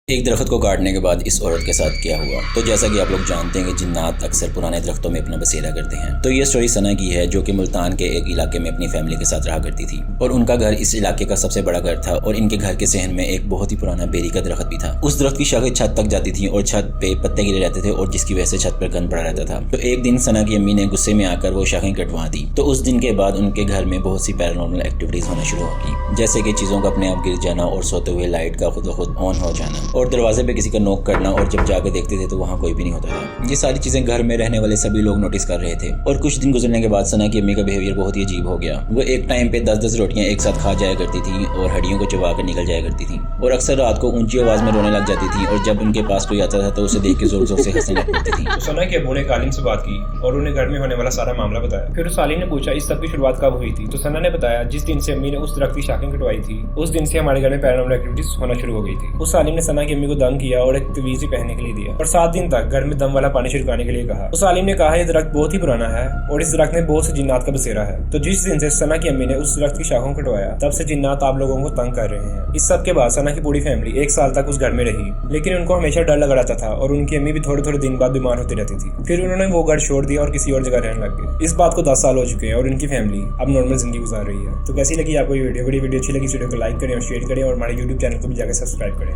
एक दरख्त को काटने के बाद इस औरत के साथ क्या हुआ। तो जैसा कि आप लोग जानते हैं कि जिन्नात अक्सर पुराने दरख्तों में अपना बसेरा करते हैं। तो ये स्टोरी सना की है, जो कि मुल्तान के एक इलाके में अपनी फैमिली के साथ रहा करती थी और उनका घर इस इलाके का सबसे बड़ा घर था और इनके घर के सहन में एक बहुत ही पुराना बेरी का दरख्त भी था। उस दरख्त की शाखें छत तक जाती थी और छत पे पत्ते गिरे रहते थे और जिसकी वजह से छत पर गंद पड़ा रहता था। तो एक दिन सना की अम्मी ने गुस्से में आकर वो शाखें कटवा दी। तो उस दिन के बाद उनके घर में बहुत सी पैरानॉर्मल एक्टिविटीज होना शुरू होगी, जैसे कि चीजों का अपने आप गिर जाना और सोते हुए लाइट का खुद ब खुद ऑन हो जाना और दरवाजे पे किसी नोक करना, और जब जाकर देखते थे तो वहाँ कोई भी नहीं होता था। ये सारी चीजें घर में रहने वाले सभी लोग नोटिस कर रहे थे। और कुछ दिन गुजरने के बाद सना की अम्मी का बिहेवियर बहुत ही अजीब हो गया। वो एक टाइम पे 10-10 रोटियां एक साथ खा जाया करती थी और हड्डियों को चबा कर निकल जाया करती थी और अक्सर रात को ऊंची आवाज में रोने लग जाती थी और जब उनके पास कोई आता था तो उसे देख के जोर जोर से हंसने लग पड़ती थी। तो सना के अबू ने आलिम से बात की और उन्हें घर में होने वाला सारा मामला बताया। फिर उस आलिम ने पूछा इस सब की शुरुआत कब हुई थी। तो सना ने बताया जिस दिन से अम्मी ने उस दरख्त की शाखें कटवाई थी उस दिन से हमारे घर में पैरानॉर्मल एक्टिविटीज होना शुरू हो गई थी। उस आलिम ने सना की अम्मी को दम किया और एक तवीज़ पहनने के लिए दिया और 7 दिन तक घर में दम वाला पानी छिड़काने के लिए कहा। उस आलिम ने कहा यह दरख्त बहुत ही पुराना है और इस दरख्त में बहुत से जिन्नात का बसेरा है। तो जिस दिन से सना की अम्मी ने उस दरख्त की शाखों को कटवाया तब से जिन्नात आप लोगों को तंग कर रहे हैं। इस सब के बाद सना की पूरी फैमिली 1 साल तक उस घर में रही, लेकिन उनको हमेशा डर लगा रहता था और उनकी अम्मी भी थोड़े दिन बाद बीमार होती रहती थी। फिर उन्होंने वो घर छोड़ दिया और किसी और जगह रहने लग गए। इस बात को 10 साल हो चुके हैं और उनकी फैमिली अब नॉर्मल जिंदगी गुजार रही है। तो कैसी लगी आपको ये वीडियो अच्छी लगी इस वीडियो को लाइक करें और शेयर करें और हमारे यूट्यूब चैनल को भी जाकर सब्सक्राइब करें।